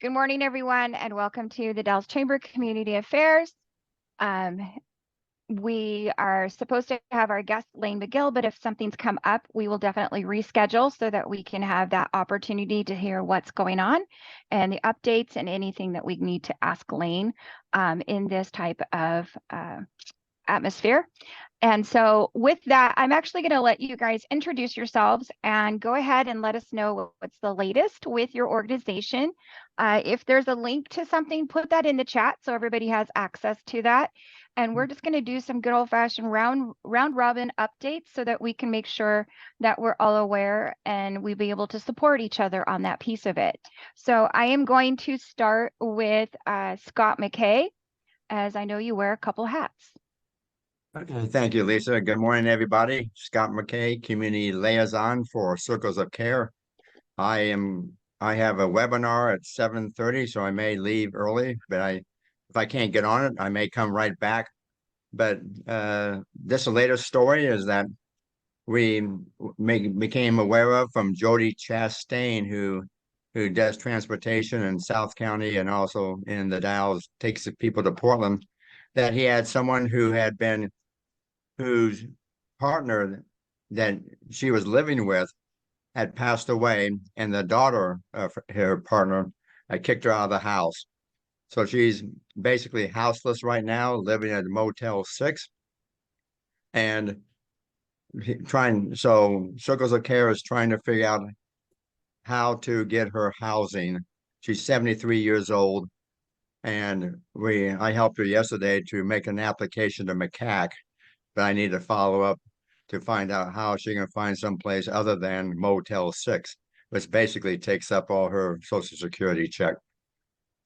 Good morning, everyone, and welcome to the Dalles Chamber Community Affairs. Um, we are supposed to have our guest, Lane McGill, but if something's come up, we will definitely reschedule so that we can have that opportunity to hear what's going on and the updates and anything that we need to ask Lane in this type of atmosphere. And so with that, I'm actually going to let you guys introduce yourselves and go ahead and let us know what's the latest with your organization. If there's a link to something, put that in the chat so everybody has access to that. And we're just going to do some good old-fashioned round robin updates so that we can make sure that we're all aware and we be able to support each other on that piece of it. So I am going to start with Scott McKay, as I know you wear a couple hats. Okay, thank you, Lisa. Good morning, everybody. Scott McKay, Community Liaison for Circles of Care. I have a webinar at 7:30, so I may leave early, but if I can't get on it, I may come right back. But this latest story is that we became aware of from Jody Chastain, who does transportation in South County and also in the Dalles, takes people to Portland, that he had someone whose partner that she was living with had passed away, and the daughter of her partner had kicked her out of the house. So she's basically houseless right now, living at Motel 6. And so Circles of Care is trying to figure out how to get her housing. She's 73 years old, and I helped her yesterday to make an application to MCAC, but I need to follow up to find out how she can find someplace other than Motel 6, which basically takes up all her Social Security check.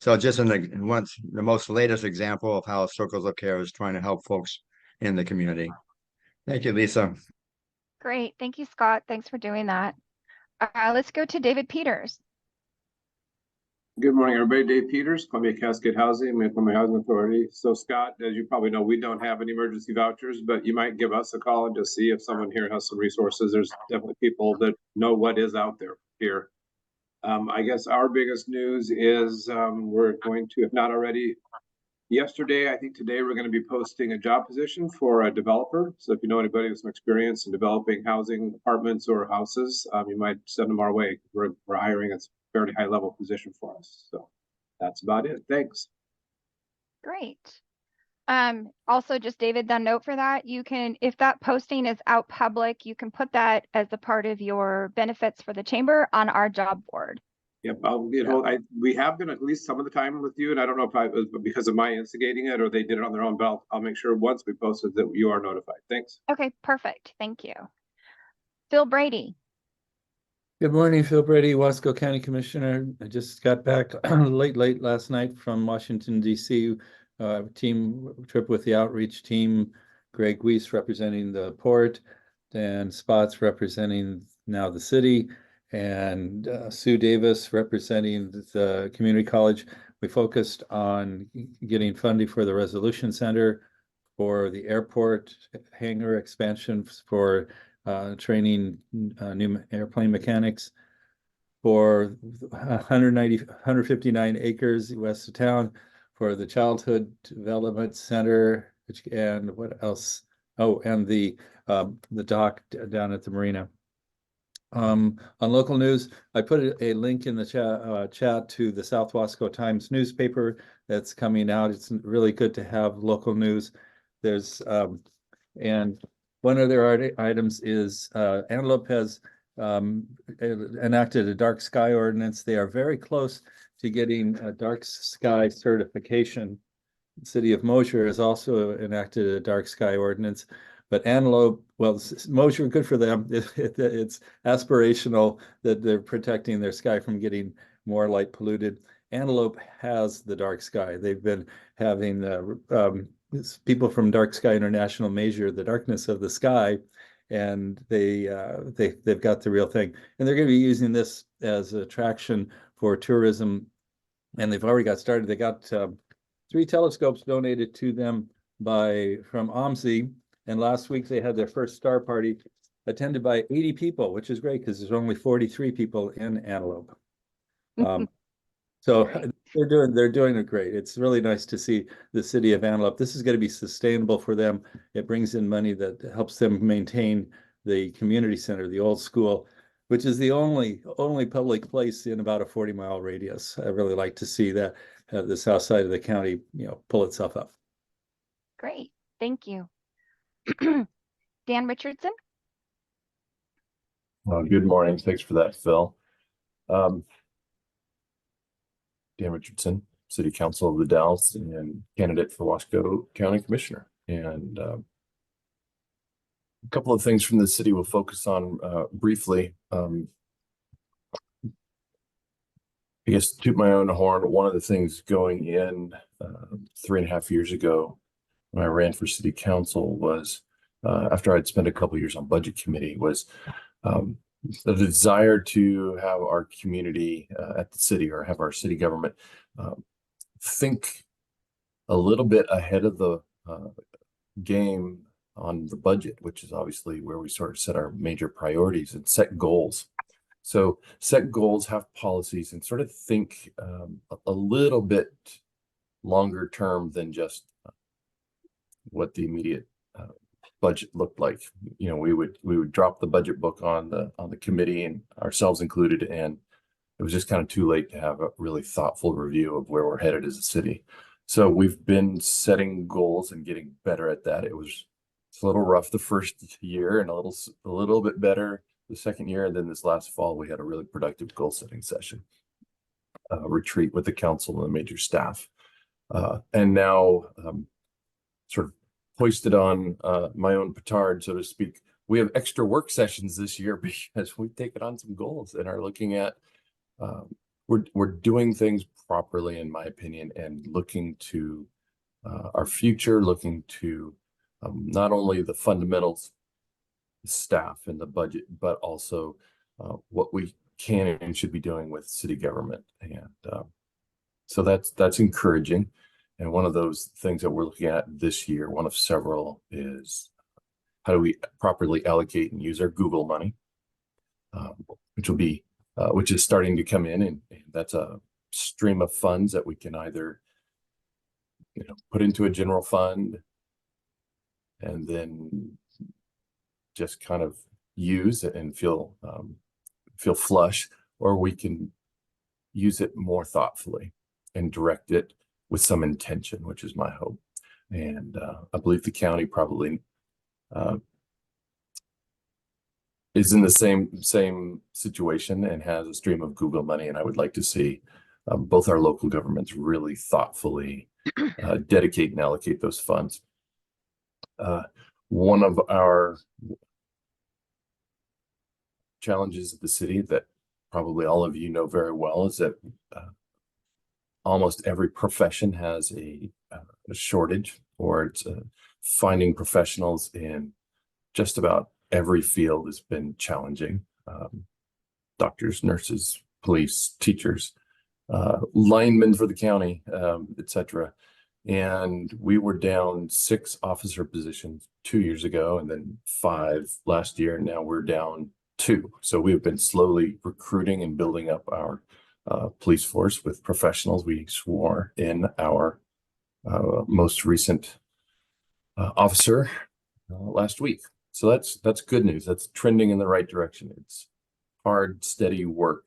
So just the most latest example of how Circles of Care is trying to help folks in the community. Thank you, Lisa. Great. Thank you, Scott. Thanks for doing that. Let's go to David Peters. Good morning, everybody. Dave Peters, Columbia Cascade Housing, Columbia Housing Authority. So, Scott, as you probably know, we don't have any emergency vouchers, but you might give us a call and just see if someone here has some resources. There's definitely people that know what is out there here. I guess our biggest news is we're going to, if not already, yesterday, I think today, we're going to be posting a job position for a developer. So if you know anybody with some experience in developing housing, apartments, or houses, you might send them our way. We're hiring a fairly high level position for us. So that's about it. Thanks. Great. Also, just David, the note for that, you can, if that posting is out public, you can put that as a part of your benefits for the chamber on our job board. Yep, I'll get hold. We have been at least some of the time with you, and I don't know if it was because of my instigating it or they did it on their own, but I'll make sure once we post it that you are notified. Thanks. Okay, perfect. Thank you. Phil Brady. Good morning, Phil Brady, Wasco County Commissioner. I just got back late last night from Washington, D.C. Team trip with the outreach team. Greg Weiss representing the port, Dan Spots representing now the city, and Sue Davis representing the community college. We focused on getting funding for the Resolution Center, for the airport hangar expansion, for training new airplane mechanics, for 159 acres west of town, for the Childhood Development Center, and what else? Oh, and the dock down at the marina. On local news, I put a link in the chat to the South Wasco Times newspaper that's coming out. It's really good to have local news. There's and one of their items is Antelope has enacted a dark sky ordinance. They are very close to getting a dark sky certification. The city of Mosher has also enacted a dark sky ordinance, but Antelope, well, Mosher, good for them. It's aspirational that they're protecting their sky from getting more light polluted. Antelope has the dark sky. They've been having people from Dark Sky International measure the darkness of the sky, and they've got the real thing. And they're going to be using this as an attraction for tourism, and they've already got started. They got 3 telescopes donated to them from OMSI, and last week they had their first star party attended by 80 people, which is great because there's only 43 people in Antelope. So Great. they're doing it great. It's really nice to see the city of Antelope. This is going to be sustainable for them. It brings in money that helps them maintain the community center, the old school, which is the only public place in about a 40-mile radius. I really like to see that the south side of the county, pull itself up. Great. Thank you. Dan Richardson? Good morning. Thanks for that, Phil. Dan Richardson, City Council of the Dalles and candidate for Wasco County Commissioner. And a couple of things from the city we'll focus on briefly. I guess to toot my own horn, one of the things going in 3.5 years ago when I ran for city council was after I'd spent a couple of years on budget committee was the desire to have our community at the city or have our city government think a little bit ahead of the game on the budget, which is obviously where we sort of set our major priorities and set goals. So set goals, have policies, and sort of think a little bit longer term than just what the immediate budget looked like. We would drop the budget book on the committee and ourselves included, and it was just kind of too late to have a really thoughtful review of where we're headed as a city. So we've been setting goals and getting better at that. It's a little rough the first year and a little bit better the second year, and then this last fall we had a really productive goal setting session, retreat with the council and the major staff, and now sort of hoisted on my own petard, so to speak. We have extra work sessions this year because we've taken on some goals and are looking at we're doing things properly, in my opinion, and looking to our future, looking to not only the fundamentals, the staff and the budget, but also what we can and should be doing with city government. And so that's encouraging. And one of those things that we're looking at this year, one of several, is how do we properly allocate and use our Google money, which is starting to come in, and that's a stream of funds that we can either put into a general fund and then just kind of use it and feel flush, or we can use it more thoughtfully and direct it with some intention, which is my hope. And I believe the county probably is in the same situation and has a stream of Google money. And I would like to see both our local governments really thoughtfully dedicate and allocate those funds. One of our challenges of the city that probably all of you know very well is that almost every profession has a shortage, or it's finding professionals in just about every field has been challenging. Doctors, nurses, police, teachers, linemen for the county, etc. And we were down 6 officer positions 2 years ago, and then 5 last year. And now we're down 2. So we've been slowly recruiting and building up our police force with professionals. We swore in our most recent officer last week. So that's good news. That's trending in the right direction. It's hard, steady work,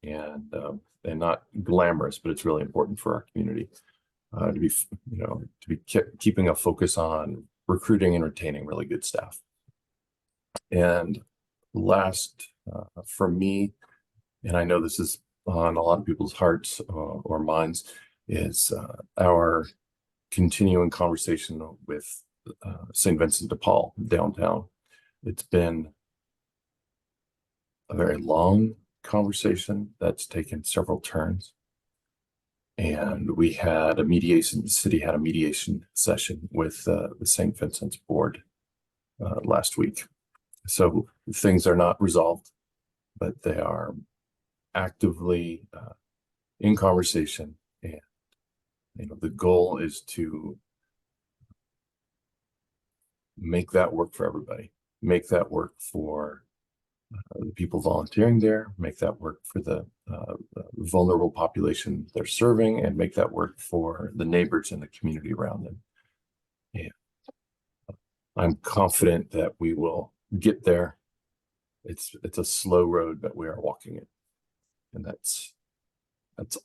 and not glamorous, but it's really important for our community to be keeping a focus on recruiting and retaining really good staff. And last, for me, and I know this is on a lot of people's hearts or minds, is our continuing conversation with St. Vincent de Paul downtown. It's been a very long conversation that's taken several turns. And we had the city had a mediation session with the St. Vincent's board last week. So things are not resolved, but they are actively in conversation. And the goal is to make that work for everybody, make that work for the people volunteering there, make that work for the vulnerable population they're serving, and make that work for the neighbors and the community around them. And I'm confident that we will get there. It's a slow road, but we are walking it. And that's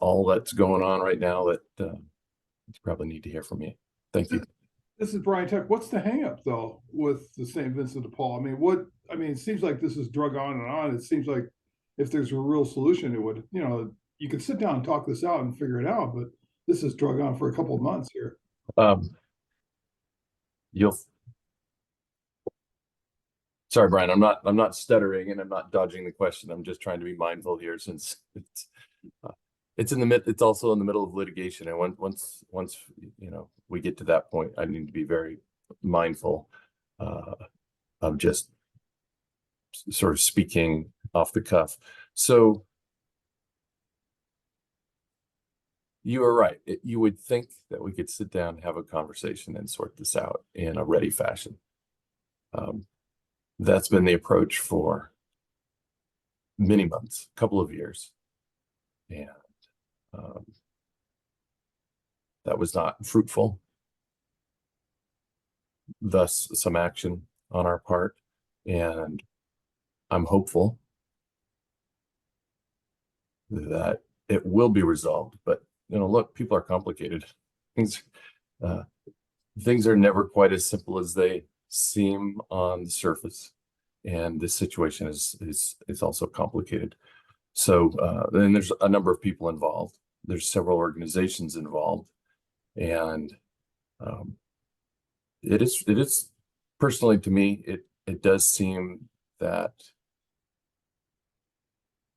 all that's going on right now that you probably need to hear from me. Thank you. This is Brian Tuck. What's the hang up though with the St. Vincent de Paul? I mean, it seems like this is drug on and on. It seems like if there's a real solution, it would, you could sit down and talk this out and figure it out, but this is drug on for a couple of months here. Sorry, Brian, I'm not stuttering and I'm not dodging the question. I'm just trying to be mindful here since it's it's also in the middle of litigation. And once we get to that point, I need to be very mindful of just sort of speaking off the cuff. So you are right. You would think that we could sit down and have a conversation and sort this out in a ready fashion. That's been the approach for many months, a couple of years. And that was not fruitful. Thus, some action on our part. And I'm hopeful that it will be resolved. But, look, people are complicated. Things are never quite as simple as they seem on the surface. And this situation is also complicated. So then there's a number of people involved. There's several organizations involved. And it is personally, to me, it does seem that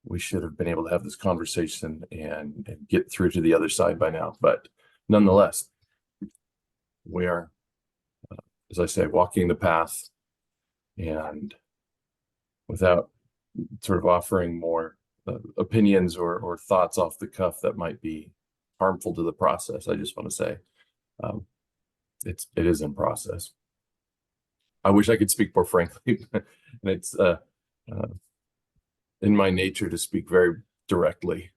we should have been able to have this conversation and get through to the other side by now. But nonetheless, we are, as I say, walking the path, and without sort of offering more opinions or thoughts off the cuff that might be harmful to the process, I just want to say it is in process. I wish I could speak more frankly, and it's in my nature to speak very directly.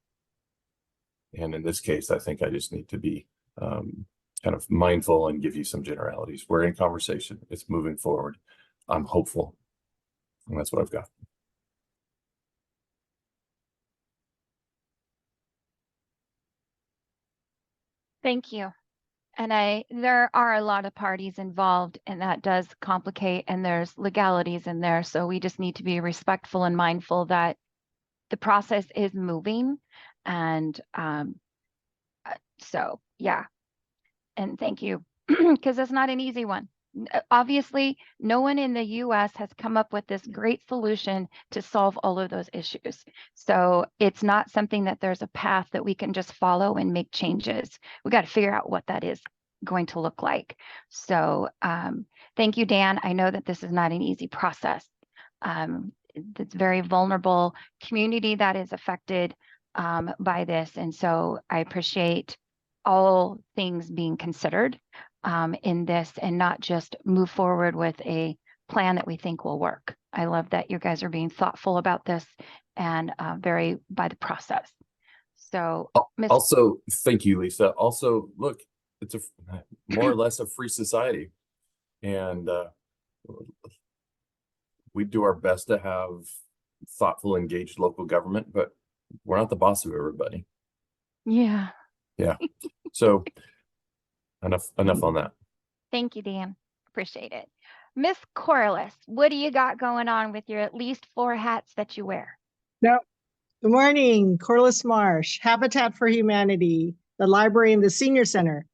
And in this case, I think I just need to be kind of mindful and give you some generalities. We're in conversation. It's moving forward. I'm hopeful. And that's what I've got. Thank you. And there are a lot of parties involved, and that does complicate, and there's legalities in there. So we just need to be respectful and mindful that the process is moving. And so, yeah. And thank you, because it's not an easy one. Obviously, no one in the US has come up with this great solution to solve all of those issues. So it's not something that there's a path that we can just follow and make changes. We got to figure out what that is going to look like. So thank you, Dan. I know that this is not an easy process. It's very vulnerable community that is affected by this. And so I appreciate all things being considered in this, and not just move forward with a plan that we think will work. I love that you guys are being thoughtful about this and very by the process. So also, thank you, Lisa. Also, look, it's more or less a free society, and we do our best to have thoughtful, engaged local government, but we're not the boss of everybody. Yeah. So enough on that. Thank you, Dan. Appreciate it. Miss Corliss, what do you got going on with your at least 4 hats that you wear? Good morning, Corliss Marsh, Habitat for Humanity, the library and the senior center.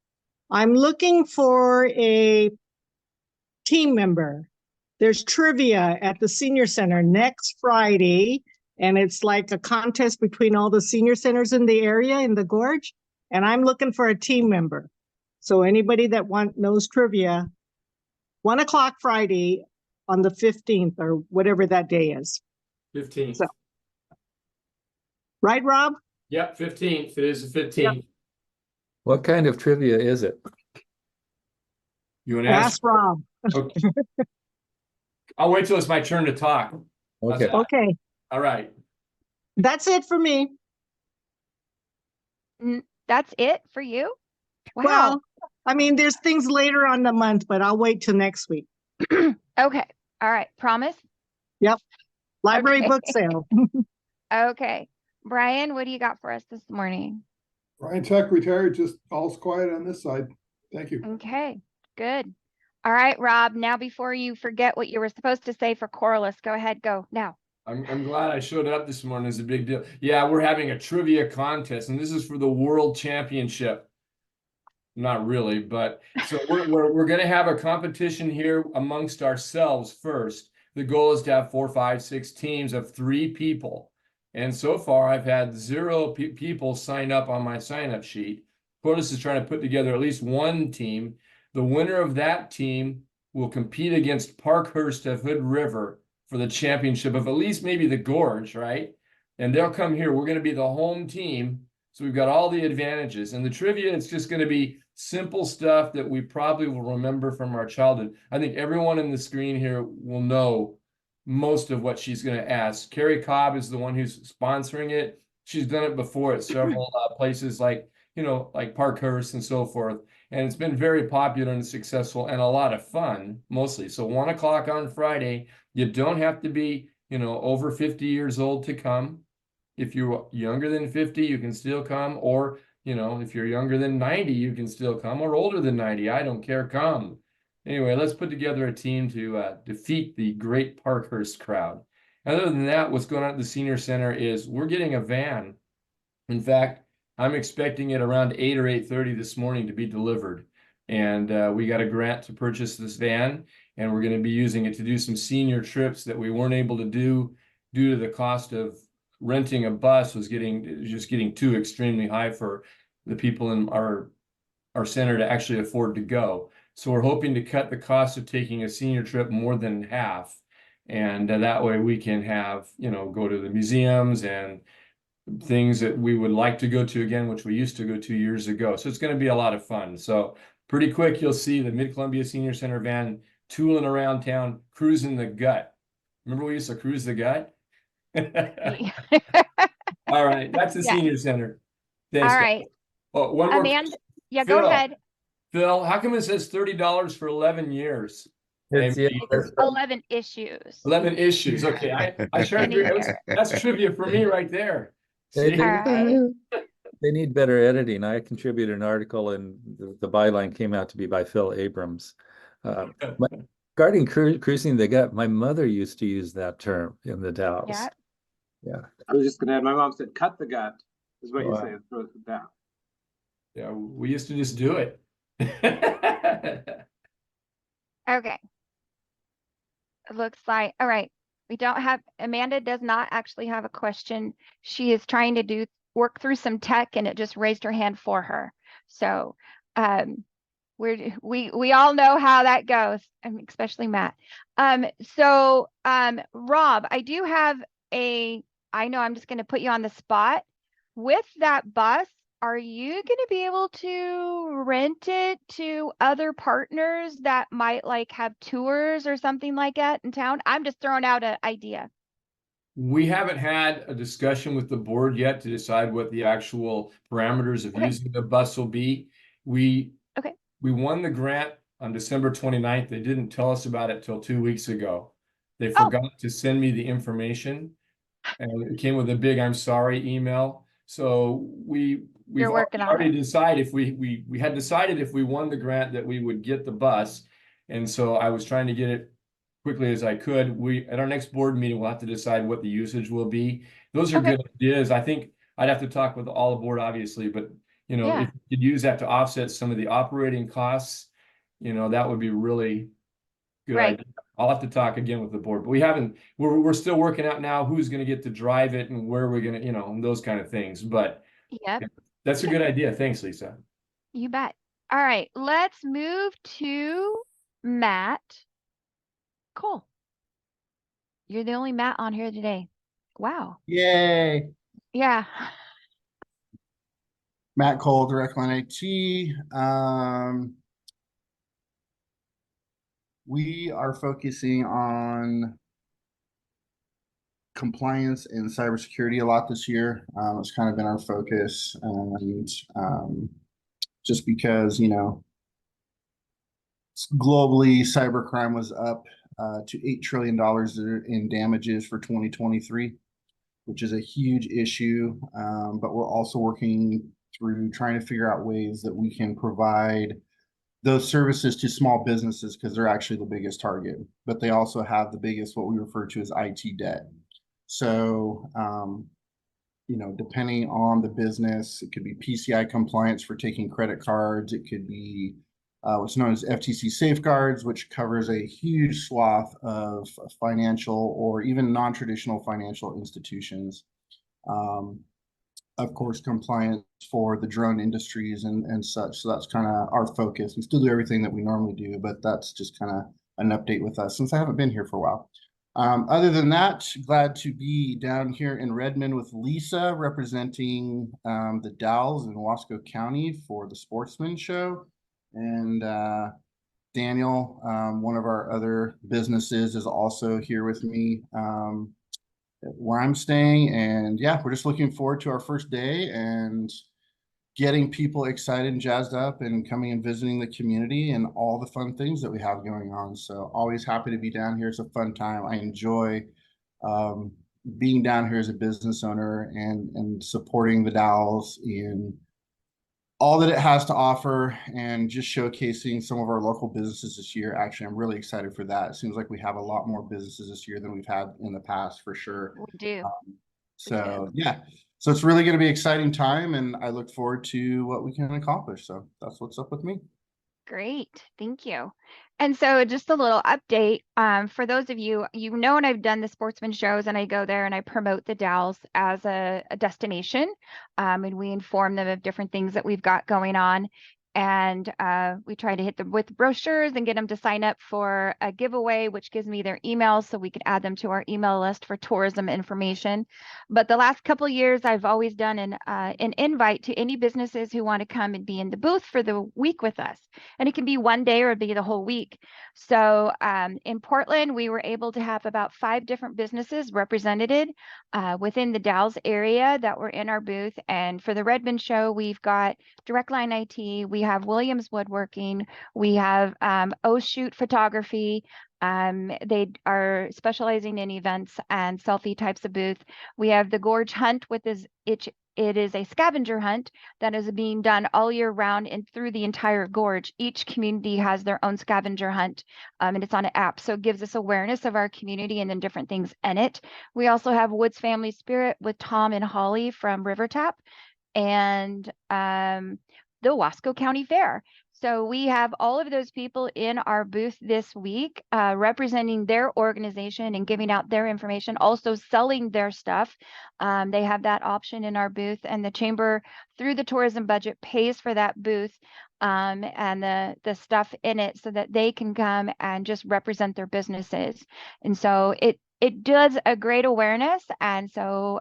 I'm looking for a team member. There's trivia at the senior center next Friday, and it's like a contest between all the senior centers in the area in the gorge, and I'm looking for a team member. So anybody that knows trivia, 1 o'clock Friday on the 15th or whatever that day is. 15th. So, right, Rob? Yep, 15th. It is the 15th. Yep. What kind of trivia is it? You want to Ask Rob. Okay. I'll wait till it's my turn to talk. How's Okay. that? Okay, All right. that's it for me. That's it for you? Wow. Well, I mean, there's things later on the month, but I'll wait till next week. Okay. All right. Promise? Library Okay. book sale. Okay. Brian, what do you got for us this morning? Brian Tuck retired, just all's quiet on this side. Thank you. Okay, good. All right, Rob, now before you forget what you were supposed to say for Corliss, go ahead, go now. I'm glad I showed up this morning. It's a big deal. Yeah, we're having a trivia contest, and this is for the World Championship. Not really, but so we're going to have a competition here amongst ourselves first. The goal is to have 4, 5, 6 teams of 3 people. And so far, I've had 0 people sign up on my sign-up sheet. Corliss is trying to put together at least one team. The winner of that team will compete against Parkhurst of Hood River for the championship of at least maybe the Gorge, right? And they'll come here. We're going to be the home team. So we've got all the advantages. And the trivia, it's just going to be simple stuff that we probably will remember from our childhood. I think everyone in the screen here will know most of what she's going to ask. Carrie Cobb is the one who's sponsoring it. She's done it before at several places like, like Parkhurst and so forth. And it's been very popular and successful and a lot of fun, mostly. So 1 o'clock on Friday, you don't have to be, over 50 years old to come. If you're younger than 50, you can still come, or if you're younger than 90, you can still come, or older than 90. I don't care. Come. Anyway, let's put together a team to defeat the great Parkhurst crowd. Other than that, what's going on at the Senior Center is we're getting a van. In fact, I'm expecting it around 8 or 8:30 this morning to be delivered. And we got a grant to purchase this van, and we're going to be using it to do some senior trips that we weren't able to do due to the cost of renting a bus was just getting too extremely high for the people in our center to actually afford to go. So we're hoping to cut the cost of taking a senior trip more than half. And that way we can have, go to the museums and things that we would like to go to again, which we used to go 2 years ago. So it's going to be a lot of fun. So pretty quick, you'll see the Mid-Columbia Senior Center van tooling around town, cruising the gut. Remember we used to cruise the gut? All right, that's the Yeah. Senior Center. All Thanks, guys. right, Oh, one more. Amanda, yeah, go Phil. ahead. Phil, how come it says $30 for 11 years? It's, yeah, It's 11 issues. 11 issues. Okay, I sure Any agree. year. That's trivia for me right there. They- See? All right. they need better editing. I contributed an article and the byline came out to be by Phil Abrams. Regarding cruising the gut, my mother used to use that term in the Dalles. Yeah. Yeah. I was just gonna add, my mom said, cut the gut, is what you Wow. say, throw it down. Yeah, we used to just do it. Okay. It looks like, all right. Amanda does not actually have a question. She is trying to work through some tech and it just raised her hand for her. So, we all know how that goes, especially Matt. Rob, I know I'm just going to put you on the spot. With that bus, are you going to be able to rent it to other partners that might have tours or something like that in town? I'm just throwing out an idea. We haven't had a discussion with the board yet to decide what the actual parameters of Okay. using the bus will be. We Okay. won the grant on December 29th. They didn't tell us about it till 2 weeks ago. They Oh. forgot to send me the information, and it came with a big "I'm sorry" email. So we've working on already it. decided we had decided if we won the grant that we would get the bus, and so I was trying to get it quickly as I could. At our next board meeting, we'll have to decide what the usage will be. Those are Okay. good ideas. I think I'd have to talk with all the board, obviously, but Yeah. if you could use that to offset some of the operating costs, that would be really good Right. idea. I'll have to talk again with the board, but we're still working out now who's going to get to drive it and where we're going to, and those kind of things. But Yep. that's a good idea. Thanks, Lisa. You bet. All right, let's move to Matt Cole. You're the only Matt on here today. Wow. Yay. Yeah. Matt Cole, Direct Line IT. We are focusing on compliance and cybersecurity a lot this year. It's kind of been our focus, and just because, you know, globally, cybercrime was up to $8 trillion in damages for 2023, which is a huge issue. But we're also working through trying to figure out ways that we can provide those services to small businesses, because they're actually the biggest target, but they also have the biggest, what we refer to as IT debt. So, you know, depending on the business, it could be PCI compliance for taking credit cards. It could be what's known as FTC safeguards, which covers a huge swath of financial or even non-traditional financial institutions. Of course, compliance for the drone industries and such. So that's kind of our focus. We still do everything that we normally do, but that's just kind of an update with us since I haven't been here for a while. Other than that, glad to be down here in Redmond with Lisa, representing the Dalles in Wasco County for the Sportsman Show. And Daniel, one of our other businesses, is also here with me where I'm staying. And yeah, we're just looking forward to our first day and getting people excited and jazzed up and coming and visiting the community and all the fun things that we have going on. So always happy to be down here. It's a fun time. I enjoy being down here as a business owner and supporting the Dalles in all that it has to offer, and just showcasing some of our local businesses this year. Actually, I'm really excited for that. It seems like we have a lot more businesses this year than we've had in the past, for sure. We do. So yeah, so it's really going to be an exciting time, and I look forward to what we can accomplish. So that's what's up with me. Great, thank you. And so just a little update, for those of you, and I've done the sportsman shows, and I go there and I promote the Dalles as a destination, and we inform them of different things that we've got going on. And we try to hit them with brochures and get them to sign up for a giveaway, which gives me their emails so we can add them to our email list for tourism information. But the last couple of years, I've always done an invite to any businesses who want to come and be in the booth for the week with us. And it can be one day or it'd be the whole week. So in Portland, we were able to have about 5 different businesses represented within the Dalles area that were in our booth. And for the Redmond show, we've got Direct Line IT, we have Williams Woodworking, we have Shoot Photography. They are specializing in events and selfie types of booth. We have the Gorge Hunt, with it is a scavenger hunt that is being done all year round and through the entire gorge. Each community has their own scavenger hunt, and it's on an app. So it gives us awareness of our community and then different things in it. We also have Woods Family Spirit with Tom and Holly from River Tap, and the Wasco County Fair. So we have all of those people in our booth this week, representing their organization and giving out their information, also selling their stuff. They have that option in our booth, and the chamber, through the tourism budget, pays for that booth and the stuff in it so that they can come and just represent their businesses. And so it does a great awareness. And so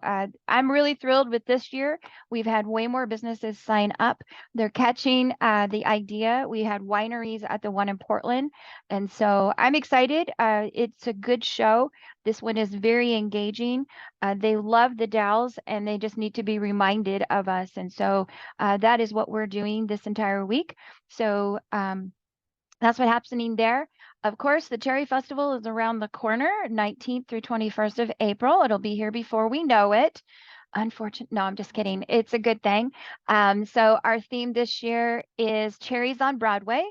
I'm really thrilled with this year. We've had way more businesses sign up. They're catching the idea. We had wineries at the one in Portland. And so I'm excited. It's a good show. This one is very engaging. They love the Dalles, and they just need to be reminded of us. And so that is what we're doing this entire week. So that's what's happening there. Of course, the Cherry Festival is around the corner, 19th through 21st of April. It'll be here before we know it. Unfortunate. No, I'm just kidding. It's a good thing. So our theme this year is Cherries on Broadway.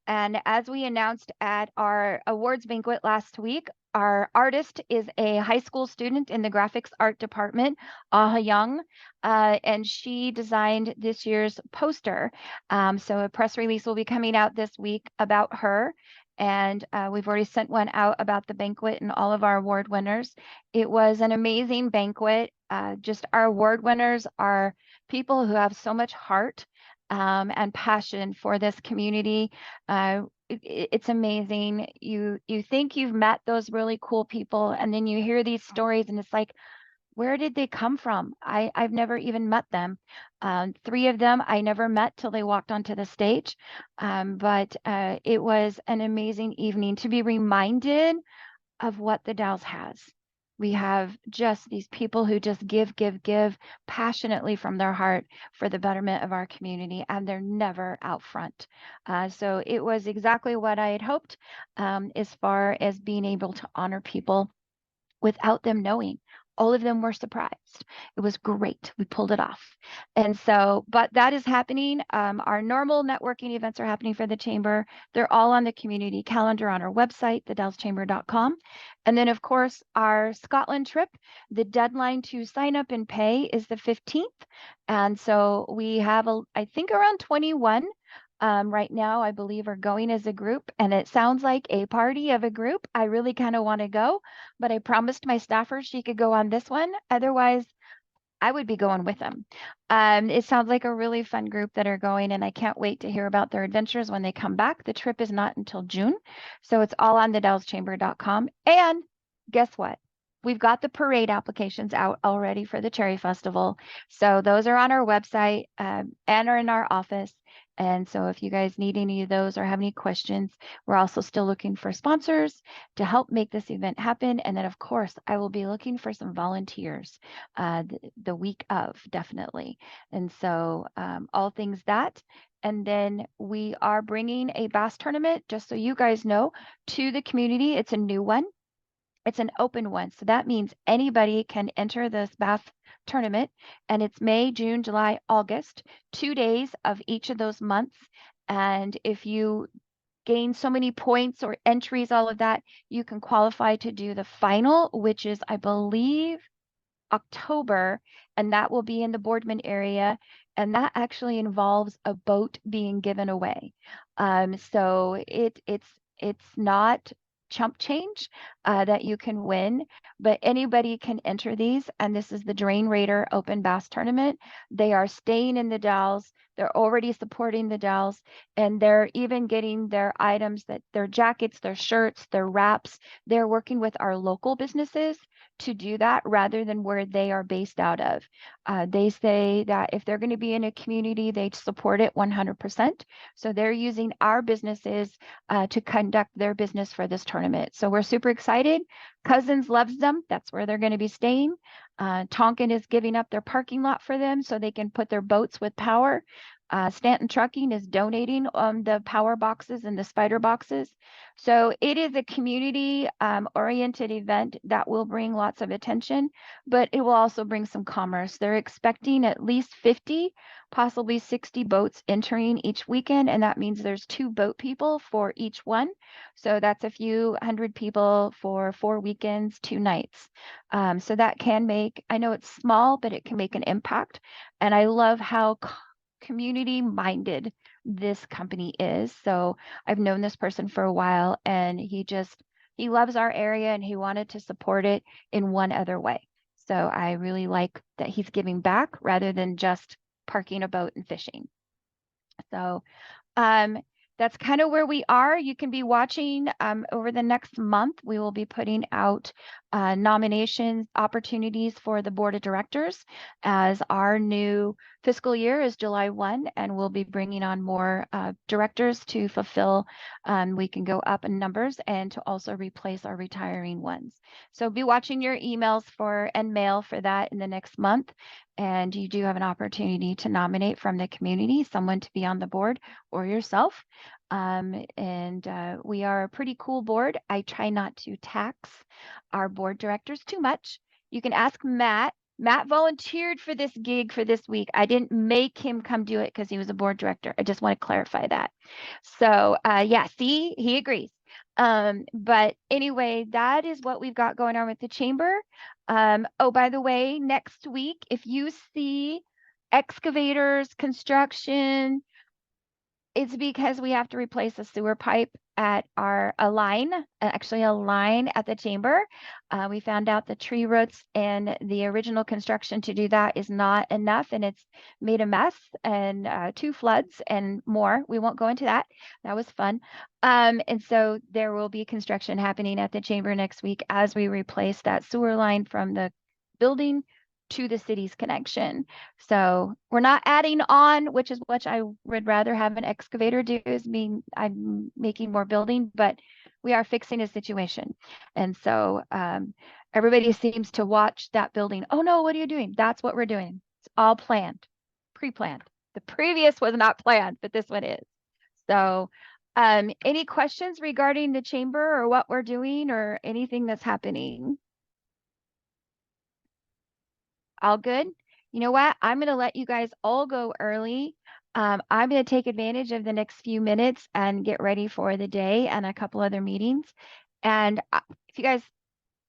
And as we announced at our awards banquet last week, our artist is a high school student in the graphics art department, Ah Young, and she designed this year's poster. So a press release will be coming out this week about her. And we've already sent one out about the banquet and all of our award winners. It was an amazing banquet. Just our award winners are people who have so much heart and passion for this community. It's amazing. You think you've met those really cool people, and then you hear these stories, and it's like, where did they come from? I've never even met them. 3 of them I never met till they walked onto the stage. But it was an amazing evening to be reminded of what the Dalles has. We have just these people who just give passionately from their heart for the betterment of our community, and they're never out front. So it was exactly what I had hoped, as far as being able to honor people without them knowing. All of them were surprised. It was great. We pulled it off. And so, but that is happening. Our normal networking events are happening for the chamber. They're all on the community calendar on our website, thedalleschamber.com. And then, of course, our Scotland trip, the deadline to sign up and pay is the 15th. And so we have, I think, around 21 right now, I believe, are going as a group, and it sounds like a party of a group. I really kind of want to go, but I promised my staffer she could go on this one. Otherwise, I would be going with them. It sounds like a really fun group that are going, and I can't wait to hear about their adventures when they come back. The trip is not until June, so it's all on thedalleschamber.com. And guess what? We've got the parade applications out already for the Cherry Festival. So those are on our website and are in our office. And so if you guys need any of those or have any questions, we're also still looking for sponsors to help make this event happen. And then, of course, I will be looking for some volunteers the week of, definitely. And so all things that. And then we are bringing a bass tournament, just so you guys know, to the community. It's a new one. It's an open one. So that means anybody can enter this bass tournament, and it's May, June, July, August, 2 days of each of those months. And if you gain so many points or entries, all of that, you can qualify to do the final, which is, I believe, October, and that will be in the Boardman area. And that actually involves a boat being given away. So it's not chump change that you can win, but anybody can enter these. And this is the Drain Raider Open Bass Tournament. They are staying in the Dalles. They're already supporting the Dalles, and they're even getting their items, that their jackets, their shirts, their wraps. They're working with our local businesses to do that rather than where they are based out of. They say that if they're going to be in a community, they support it 100%. So they're using our businesses to conduct their business for this tournament. So we're super excited. Cousins loves them. That's where they're going to be staying. Tonkin is giving up their parking lot for them so they can put their boats with power. Stanton Trucking is donating the power boxes and the spider boxes. So it is a community oriented event that will bring lots of attention, but it will also bring some commerce. They're expecting at least 50, possibly 60 boats entering each weekend, and that means there's 2 boat people for each one. So that's a few hundred people for 4 weekends, 2 nights. So that can make, I know it's small, but it can make an impact. And I love how community minded this company is. So I've known this person for a while, and he loves our area, and he wanted to support it in one other way. So I really like that he's giving back rather than just parking a boat and fishing. So that's kind of where we are. You can be watching over the next month. We will be putting out nominations opportunities for the board of directors, as our new fiscal year is July 1, and we'll be bringing on more directors to fulfill. We can go up in numbers and to also replace our retiring ones. So be watching your emails and mail for that in the next month. And you do have an opportunity to nominate from the community someone to be on the board or yourself. We are a pretty cool board. I try not to tax our board directors too much. You can ask Matt. Matt volunteered for this gig for this week. I didn't make him come do it because he was a board director. I just want to clarify that. So yeah, see, he agrees. But anyway, that is what we've got going on with the chamber. Oh, by the way, next week, if you see excavators, construction, it's because we have to replace a sewer pipe at a line at the chamber. We found out the tree roots and the original construction to do that is not enough, and it's made a mess, and 2 floods and more. We won't go into that. That was fun. And so there will be construction happening at the chamber next week as we replace that sewer line from the building to the city's connection. So we're not adding on, which is what I would rather have an excavator do, is mean I'm making more building, but we are fixing a situation. And so Everybody seems to watch that building. Oh no, what are you doing? That's what we're doing. It's all planned, pre-planned. The previous was not planned, but this one is. So, any questions regarding the chamber or what we're doing or anything that's happening? All good? You know what? I'm going to let you guys all go early. I'm going to take advantage of the next few minutes and get ready for the day and a couple other meetings. And if you guys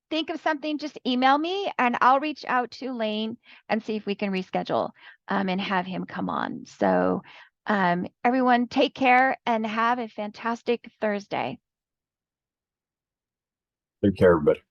think of something, just email me and I'll reach out to Lane and see if we can reschedule and have him come on. So everyone take care and have a fantastic Thursday. Take care, everybody.